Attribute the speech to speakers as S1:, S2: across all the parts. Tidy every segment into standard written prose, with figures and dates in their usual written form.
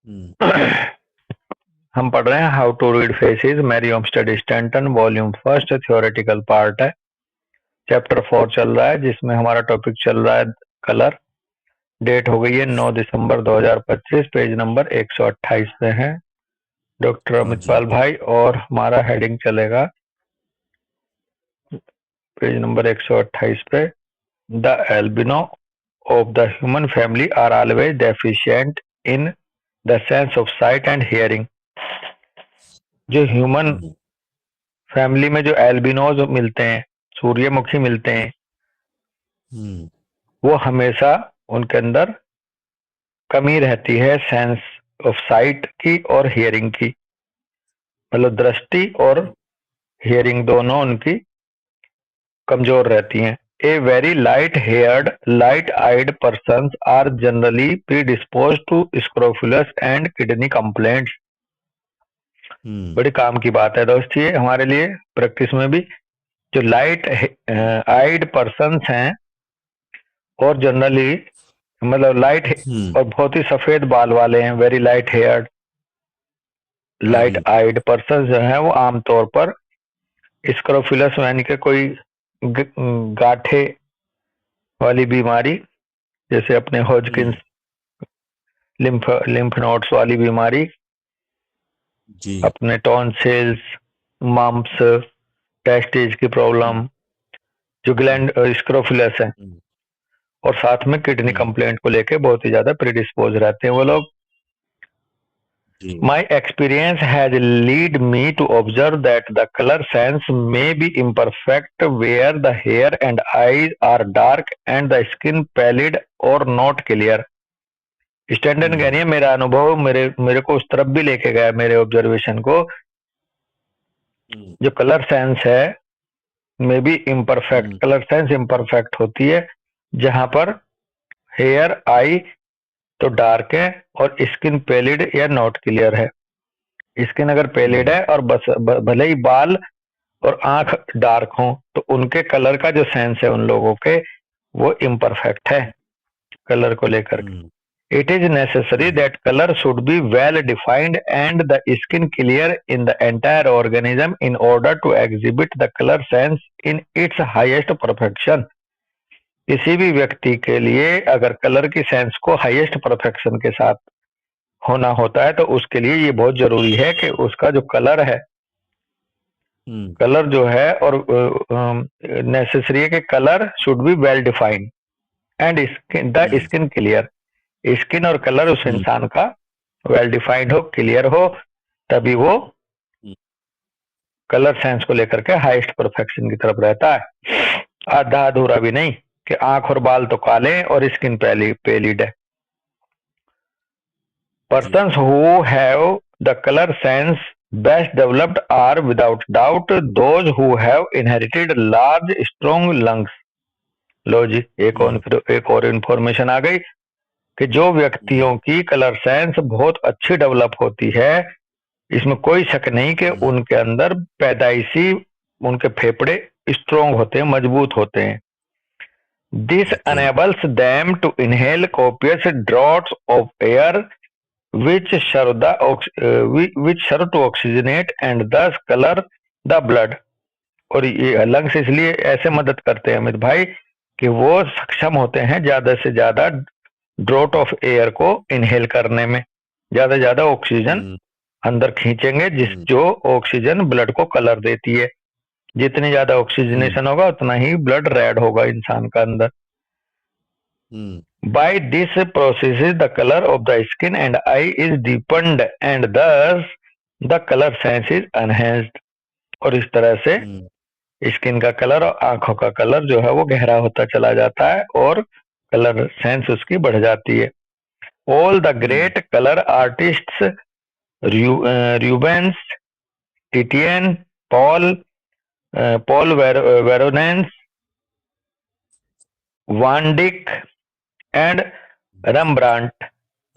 S1: हम्म।
S2: हम पढ़ रहे हैं how to read faces, Mary Olmsted Stanton, volume first, theoretical part है। चैप्टर 4 चल रहा है, जिसमें हमारा टॉपिक चल रहा है कलर। डेट हो गई है 9 दिसंबर 2025। पेज नंबर 128 पे है डॉक्टर
S1: हाँ
S2: अमित
S1: जी।
S2: पाल भाई, और हमारा हेडिंग चलेगा पेज नंबर 128 पे। The albino of the human family are always deficient in the sense of sight and hearing. जो ह्यूमन
S1: हम्म।
S2: फैमिली में जो एल्बिनोज मिलते हैं, सूर्यमुखी मिलते हैं,
S1: हम्म।
S2: वो हमेशा उनके अंदर कमी रहती है सेंस ऑफ साइट की और हियरिंग की। मतलब दृष्टि और हियरिंग दोनों उनकी कमजोर रहती हैं। A very light haired light eyed person are generally predispose to scrofulous and kidney complaints.
S1: Hmm.
S2: बड़ी काम की बात है दोस्त ये हमारे लिए प्रैक्टिस में भी। जो लाइट आइड पर्सन हैं और जनरली मतलब लाइट
S1: हम्म।
S2: और बहुत ही सफेद बाल वाले हैं, वेरी लाइट हेयर्ड लाइट
S1: हम्म।
S2: आइड पर्सन जो है वो आमतौर पर स्क्रोफिलस यानी कि कोई गाठे वाली बीमारी, जैसे अपने
S1: हम्म।
S2: हॉजकिंस लिम्फ लिम्फ नोड्स वाली बीमारी,
S1: जी।
S2: अपने टॉन्सिल्स, मम्प्स, टेस्टिस की
S1: हम्म।
S2: प्रॉब्लम, जो
S1: हम्म।
S2: ग्लैंड स्क्रोफिलस है,
S1: हम्म।
S2: और साथ में किडनी
S1: हम्म।
S2: कंप्लेंट को लेके बहुत ही ज्यादा प्रीडिस्पोज रहते हैं वो लोग।
S1: जी।
S2: My experience has led me to observe that the color sense may be imperfect where the hair and eyes are dark and the skin pallid or not clear. Standard कह रही
S1: हम्म।
S2: है मेरा अनुभव मेरे मेरे को उस तरफ भी लेके गया, मेरे ऑब्जर्वेशन को।
S1: हम्म।
S2: जो कलर सेंस है may be imperfect,
S1: hmm.
S2: Colour sense imperfect होती है जहां पर हेयर आई तो डार्क है और स्किन पेलिड या नॉट क्लियर है। स्किन अगर पेलिड
S1: हम्म।
S2: है और बस भले ही बाल और आंख डार्क हो, तो उनके कलर का जो सेंस है उन लोगों के वो इम्परफेक्ट है कलर को लेकर के।
S1: Hmm.
S2: It is necessary
S1: hmm.
S2: That colour should be well defined and the skin clear in the entire organism in order to exhibit the colour sense in its highest perfection. किसी भी व्यक्ति के लिए अगर colour की sense को highest perfection के साथ होना होता है, तो उसके लिए ये बहुत जरूरी है कि उसका जो कलर है,
S1: हम्म।
S2: कलर जो है, और नेसेसरी है कि colour should be well defined and skin the
S1: hmm.
S2: Skin clear. Skin और कलर उस
S1: हम्म।
S2: इंसान का वेल डिफाइंड हो, क्लियर हो, तभी वो
S1: हम्म।
S2: कलर सेंस को लेकर के हाईएस्ट परफेक्शन की तरफ रहता है। आधा अधूरा भी नहीं कि आंख और बाल तो काले हैं और स्किन पेलिड है।
S1: जी।
S2: Persons who have the color sense best developed are without doubt those who have inherited large strong lungs। लो जी,
S1: हम्म।
S2: एक और इंफॉर्मेशन आ गई कि जो
S1: हम्म।
S2: व्यक्तियों की कलर सेंस बहुत अच्छी डेवलप होती है, इसमें कोई शक नहीं कि
S1: हम्म।
S2: उनके अंदर पैदाइशी उनके फेफड़े स्ट्रोंग होते हैं, मजबूत होते हैं। This
S1: okay.
S2: enables them to inhale copious draughts of air which serve which serve to oxygenate and thus color the blood। और ये लंग्स इसलिए ऐसे मदद करते हैं अमित भाई कि वो सक्षम होते हैं ज्यादा से ज्यादा ड्रॉट ऑफ एयर को इनहेल करने में, ज्यादा से ज्यादा ऑक्सीजन
S1: हम्म।
S2: अंदर खींचेंगे, जिस
S1: हम्म।
S2: जो ऑक्सीजन ब्लड को कलर देती है। जितनी ज्यादा
S1: हम्म।
S2: ऑक्सीजनेशन होगा उतना ही ब्लड रेड होगा इंसान का अंदर।
S1: हम्म।
S2: By this process, the color of the skin and eye is deepened and thus the color sense is enhanced। और इस तरह से
S1: हम्म।
S2: स्किन का कलर और आंखों का कलर जो है वो गहरा होता चला जाता है और कलर सेंस उसकी बढ़ जाती है। All the
S1: hmm.
S2: Great colour artists, Rubens, Titian, Paul Paul Veronese, Vandyke and Rembrandt,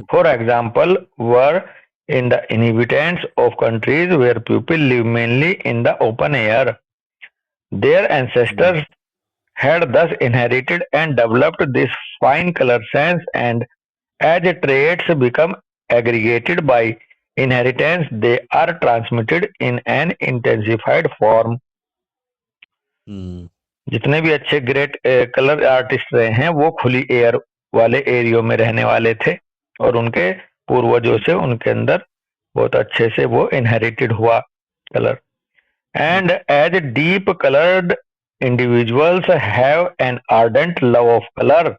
S2: for example, were in the inhabitants of countries where people live mainly in the open air. Their
S1: hmm.
S2: ancestors had thus inherited and developed this fine color sense, and as traits become aggregated by inheritance, they are transmitted in an intensified form. जितने भी अच्छे great colour artist रहे हैं वो खुली air वाले एरियो में रहने वाले थे और उनके पूर्वजों से उनके अंदर बहुत अच्छे से वो इनहेरिटेड हुआ colour. And as deep colored individuals have an ardent love of color,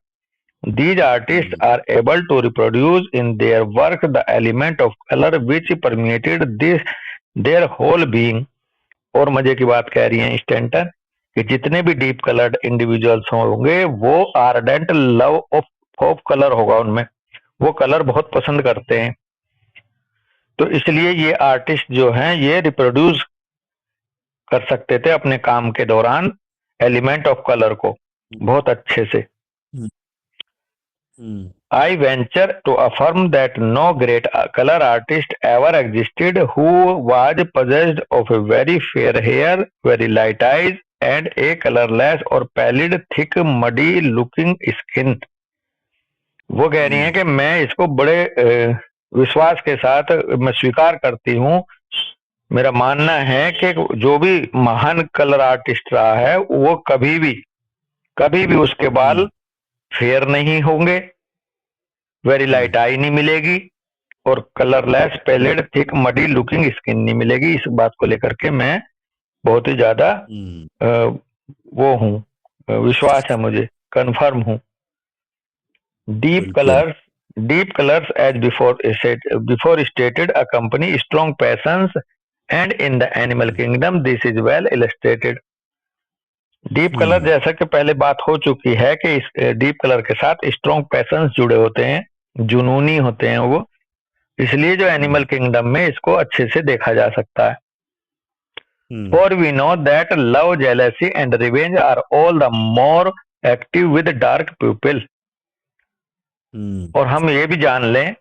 S2: these artists are able to reproduce in their work the element of color which permeated their whole being. और मजे की बात कह रही हैं Stanton कि जितने भी डीप कलर्ड इंडिविजुअल्स होंगे वो आर्डेंट लव ऑफ कलर होगा उनमें, वो कलर बहुत पसंद करते हैं. तो इसलिए ये आर्टिस्ट जो हैं ये रिप्रोड्यूस कर सकते थे अपने काम के दौरान एलिमेंट ऑफ कलर को बहुत अच्छे से. I venture to affirm that no great color artist ever existed who was possessed of a very fair hair, very light eyes, and a colorless or pallid, thick, muddy looking skin. वो कह रही हैं कि मैं इसको बड़े विश्वास के साथ मैं स्वीकार करती हूँ. मेरा मानना है कि जो भी महान कलर आर्टिस्ट रहा है वो कभी भी उसके बाल फेयर नहीं होंगे, वेरी लाइट आई नहीं मिलेगी और colourless pallid thick muddy looking skin नहीं मिलेगी. इस बात को लेकर के मैं बहुत ही ज्यादा वो हूँ, विश्वास है मुझे, कंफर्म हूँ. Deep colours as before stated accompany strong passions and in the animal kingdom this is well illustrated. Deep colour जैसा कि पहले बात हो चुकी है कि इस डीप कलर के साथ स्ट्रॉन्ग पैशंस जुड़े होते हैं, जुनूनी होते हैं वो, इसलिए जो एनिमल किंगडम में इसको अच्छे से देखा जा सकता है. For we know that love, jealousy and revenge are all the more active with dark people. और हम ये भी जान लें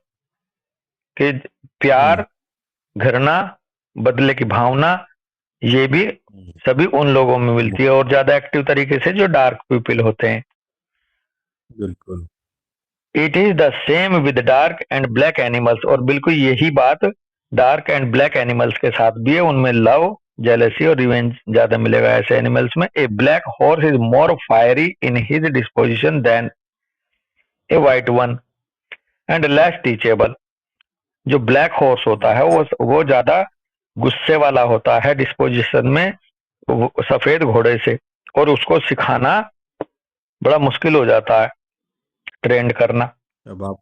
S2: कि प्यार, घृणा, बदले की भावना ये भी सभी उन लोगों में मिलती है और ज्यादा एक्टिव तरीके से जो डार्क पीपल होते हैं.
S1: बिल्कुल.
S2: It is the same with dark and black animals. और बिल्कुल यही बात डार्क एंड ब्लैक एनिमल्स के साथ भी है. उनमें लव, जेलसी और रिवेंज ज्यादा मिलेगा ऐसे एनिमल्स में. A black horse is more fiery in his disposition than a white one and less teachable. जो ब्लैक हॉर्स होता है वो ज्यादा गुस्से वाला होता है डिस्पोजिशन में सफेद घोड़े से, और उसको सिखाना बड़ा मुश्किल हो जाता है, ट्रेंड करना.
S1: अब आप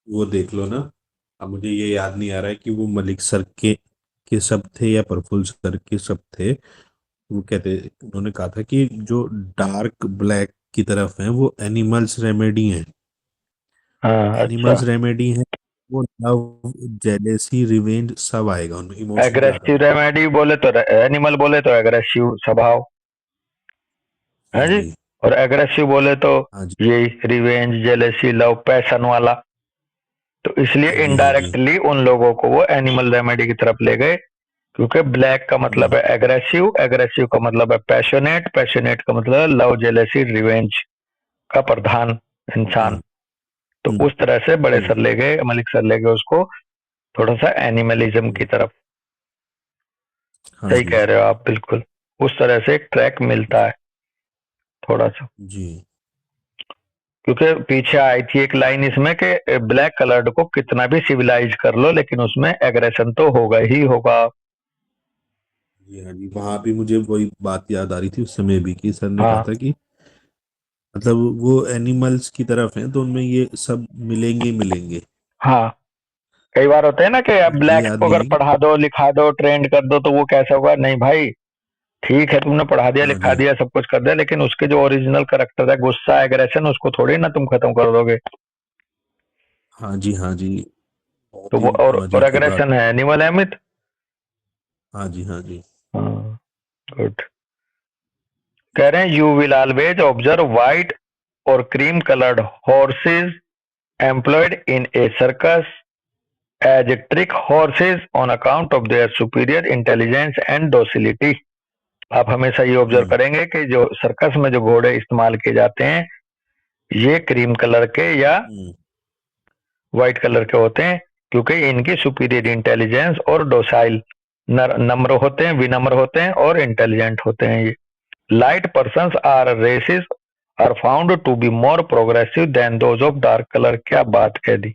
S1: वो देख लो ना, अब मुझे ये याद नहीं आ रहा है कि वो मलिक सर के सब थे या प्रफुल्ल सर के सब थे. वो कहते, उन्होंने कहा था कि जो डार्क ब्लैक की तरफ है वो एनिमल्स रेमेडी है. एनिमल्स रेमेडी है, वो लव, जेलेसी, रिवेंज सब आएगा उनमें. इमोशन
S2: एग्रेसिव रेमेडी बोले तो एनिमल बोले तो एग्रेसिव स्वभाव है जी, और एग्रेसिव बोले तो ये रिवेंज, जेलेसी, लव, पैशन वाला. तो इसलिए इनडायरेक्टली उन लोगों को वो एनिमल रेमेडी की तरफ ले गए, क्योंकि ब्लैक का मतलब है एग्रेसिव, एग्रेसिव का मतलब है पैशनेट, पैशनेट का मतलब है लव, जेलेसी, रिवेंज का प्रधान इंसान. तो उस तरह से बड़े सर ले गए, मलिक सर ले गए उसको थोड़ा सा एनिमलिज्म की तरफ. सही कह रहे हो आप, बिल्कुल उस तरह से एक ट्रैक मिलता है थोड़ा सा
S1: जी.
S2: क्योंकि पीछे आई थी एक लाइन इसमें कि ब्लैक कलर्ड को कितना भी सिविलाइज कर लो लेकिन उसमें एग्रेशन तो होगा ही होगा.
S1: जी हाँ जी, वहां भी मुझे वही बात याद आ रही थी उस समय भी कि सर ने कहा था कि मतलब वो एनिमल्स की तरफ हैं तो उनमें ये सब मिलेंगे.
S2: हाँ, कई बार होते हैं ना कि अब ब्लैक को अगर पढ़ा दो, लिखा दो, ट्रेंड कर दो तो वो कैसा होगा. नहीं भाई, ठीक है तुमने पढ़ा दिया, लिखा दिया, सब कुछ कर दिया, लेकिन उसके जो ओरिजिनल कैरेक्टर है, गुस्सा, एग्रेशन, उसको थोड़ी ना तुम खत्म कर दोगे.
S1: हाँ जी, हाँ जी.
S2: तो वो और एग्रेशन है एनिमल है मित.
S1: हाँ जी, हाँ जी.
S2: गुड. कह रहे हैं you will always observe white और cream coloured horses employed in a circus as trick horses on account of their superior intelligence and docility. आप हमेशा ये ऑब्जर्व करेंगे कि जो सर्कस में जो घोड़े इस्तेमाल किए जाते हैं ये क्रीम कलर के या व्हाइट कलर के होते हैं, क्योंकि इनकी सुपीरियर इंटेलिजेंस और डोसाइल नम्र होते हैं, विनम्र होते हैं और इंटेलिजेंट होते हैं। ये light persons are races are found to be more progressive than those of dark colour. क्या बात कह दी।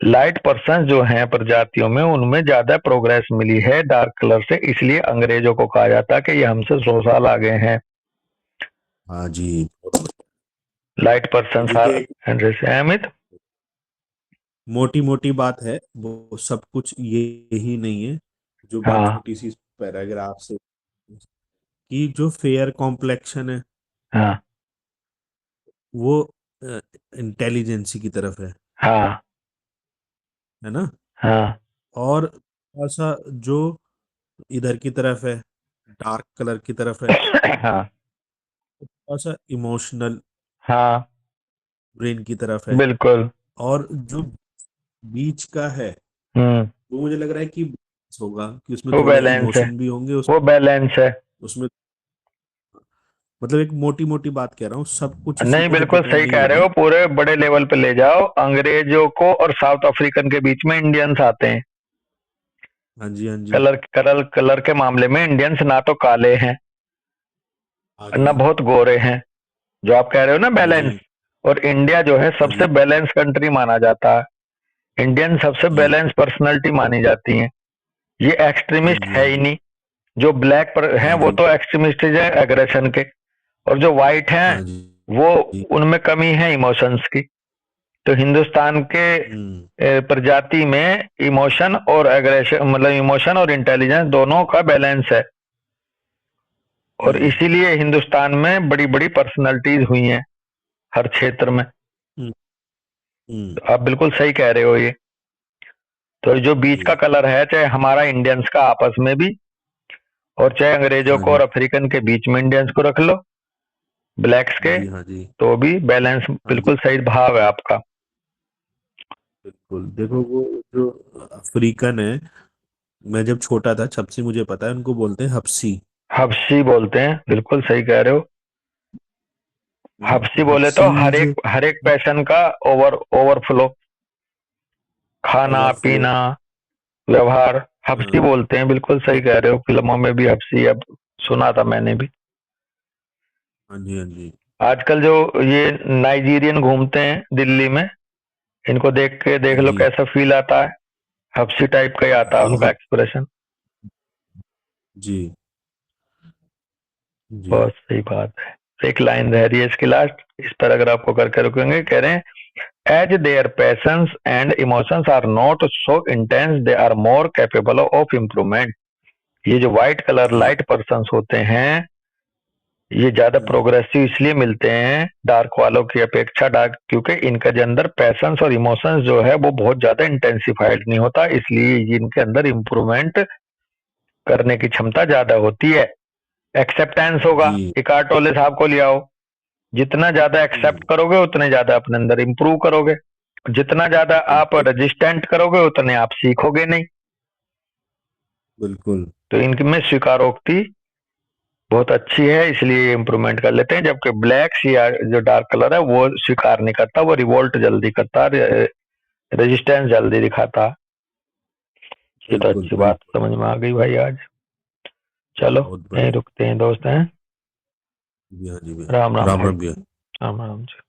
S2: लाइट पर्सन जो हैं प्रजातियों में, उनमें ज्यादा प्रोग्रेस मिली है डार्क कलर से, इसलिए अंग्रेजों को कहा जाता है कि ये हमसे 100 साल आगे हैं।
S1: हाँ जी, बहुत बढ़िया।
S2: लाइट पर्सन
S1: देखिए,
S2: आर अमित।
S1: मोटी मोटी बात है, वो सब कुछ ये ही नहीं है। जो बात
S2: हाँ
S1: छोटी सी पैराग्राफ से, कि जो फेयर कॉम्प्लेक्शन है
S2: हाँ
S1: वो इंटेलिजेंसी की तरफ
S2: हाँ
S1: है ना।
S2: हाँ
S1: और थोड़ा सा जो इधर की तरफ है, डार्क कलर की तरफ है,
S2: हाँ
S1: थोड़ा सा इमोशनल
S2: हाँ
S1: ब्रेन की तरफ है।
S2: बिल्कुल।
S1: और जो बीच का है,
S2: हम्म।
S1: वो मुझे लग रहा है कि balance होगा, कि उसमें
S2: वो
S1: थोड़े
S2: बैलेंस है,
S1: इमोशन भी होंगे
S2: वो बैलेंस है।
S1: उसमें। मतलब एक मोटी मोटी बात कह रहा हूँ, सब कुछ इसी
S2: नहीं,
S1: पे
S2: बिल्कुल
S1: डिपेंड
S2: सही
S1: नहीं
S2: कह रहे
S1: होगा।
S2: हो, पूरे बड़े लेवल पे ले जाओ। अंग्रेजों को और साउथ अफ्रीकन के बीच में इंडियंस आते हैं।
S1: हाँ जी, हाँ जी,
S2: कलर के मामले में इंडियंस ना तो काले हैं,
S1: हाँ
S2: ना
S1: जी,
S2: बहुत गोरे हैं, जो आप कह रहे हो ना
S1: हाँ
S2: बैलेंस।
S1: जी,
S2: और इंडिया जो है
S1: हाँ
S2: सबसे
S1: जी,
S2: बैलेंस कंट्री माना जाता है। इंडियन सबसे
S1: जी,
S2: बैलेंस पर्सनैलिटी मानी जाती है। ये
S1: हाँ
S2: एक्सट्रीमिस्ट
S1: जी, हाँ
S2: है ही
S1: जी,
S2: नहीं। जो ब्लैक पर हैं
S1: हाँ
S2: वो
S1: जी,
S2: तो एक्सट्रीमिस्ट है एग्रेशन के, और जो व्हाइट हैं
S1: हाँ जी,
S2: वो,
S1: जी,
S2: उनमें कमी है इमोशंस की। तो हिंदुस्तान के
S1: हम्म,
S2: प्रजाति में इमोशन और एग्रेशन, मतलब इमोशन और इंटेलिजेंस दोनों का बैलेंस है। और
S1: हम्म,
S2: इसीलिए हिंदुस्तान में बड़ी बड़ी पर्सनालिटीज हुई हैं हर क्षेत्र में।
S1: हम्म, हम्म,
S2: तो आप बिल्कुल सही कह रहे हो ये। तो जो बीच का
S1: जी,
S2: कलर है, चाहे हमारा इंडियंस का आपस में भी, और चाहे अंग्रेजों
S1: हाँ
S2: को और
S1: जी,
S2: अफ्रीकन के बीच में इंडियंस को रख लो, ब्लैक्स
S1: हाँ
S2: के,
S1: जी, हाँ जी,
S2: तो भी बैलेंस,
S1: हाँ जी,
S2: बिल्कुल सही भाव है आपका।
S1: बिल्कुल। देखो, वो जो अफ्रीकन है, मैं जब छोटा था, तब से मुझे पता है उनको बोलते हैं हब्सी।
S2: हबशी बोलते हैं, बिल्कुल सही कह रहे हो।
S1: तो
S2: हबशी बोले तो
S1: हब्सीज
S2: हर एक पैशन का ओवरफ्लो, खाना
S1: ओवरफ्लो।
S2: पीना, व्यवहार, हबशी
S1: हाँ,
S2: बोलते हैं। बिल्कुल सही कह रहे हो, फिल्मों में भी हबशी अब सुना था मैंने भी।
S1: हाँ जी, हाँ जी,
S2: आजकल जो ये नाइजीरियन घूमते हैं दिल्ली में, इनको देख
S1: हाँ
S2: लो
S1: जी,
S2: कैसा फील आता है। हबशी टाइप का ही आता है उनका
S1: बहुत।
S2: एक्सप्रेशन।
S1: जी, जी,
S2: बहुत सही बात है। एक लाइन रह रही है इसकी लास्ट, इस पैराग्राफ को करके रुकेंगे। कह रहे हैं, as their passions and emotions are not so intense they are more capable of improvement. ये जो व्हाइट कलर
S1: जी,
S2: लाइट पर्सन्स होते हैं, ये ज्यादा
S1: हम्म,
S2: प्रोग्रेसिव इसलिए मिलते हैं डार्क वालों की अपेक्षा। डार्क क्योंकि इनके जो अंदर पैशंस और इमोशंस जो है वो बहुत ज्यादा इंटेंसिफाइड नहीं होता, इसलिए इनके अंदर इम्प्रूवमेंट करने की क्षमता ज्यादा होती है। एक्सेप्टेंस होगा।
S1: जी,
S2: इकार्ट टोले साहब को ले आओ। जितना ज्यादा एक्सेप्ट
S1: हम्म,
S2: करोगे उतने ज्यादा अपने अंदर इंप्रूव करोगे। जितना ज्यादा आप
S1: बिल्कुल,
S2: रेजिस्टेंट करोगे उतने आप सीखोगे नहीं।
S1: बिल्कुल,
S2: तो इनमें स्वीकारोक्ति बहुत अच्छी है, इसलिए इम्प्रूवमेंट कर लेते हैं। जबकि ब्लैक या जो डार्क कलर है वो स्वीकार नहीं करता, वो रिवोल्ट जल्दी करता, रेजिस्टेंस जल्दी दिखाता। ये तो
S1: बिल्कुल,
S2: अच्छी बात
S1: बिल्कुल।
S2: समझ में आ गई भाई आज। चलो,
S1: बहुत
S2: यहीं
S1: बढ़िया।
S2: रुकते हैं दोस्त हैं।
S1: जी हाँ जी भैया।
S2: राम राम
S1: राम
S2: भाई।
S1: राम भैया।
S2: राम राम जी।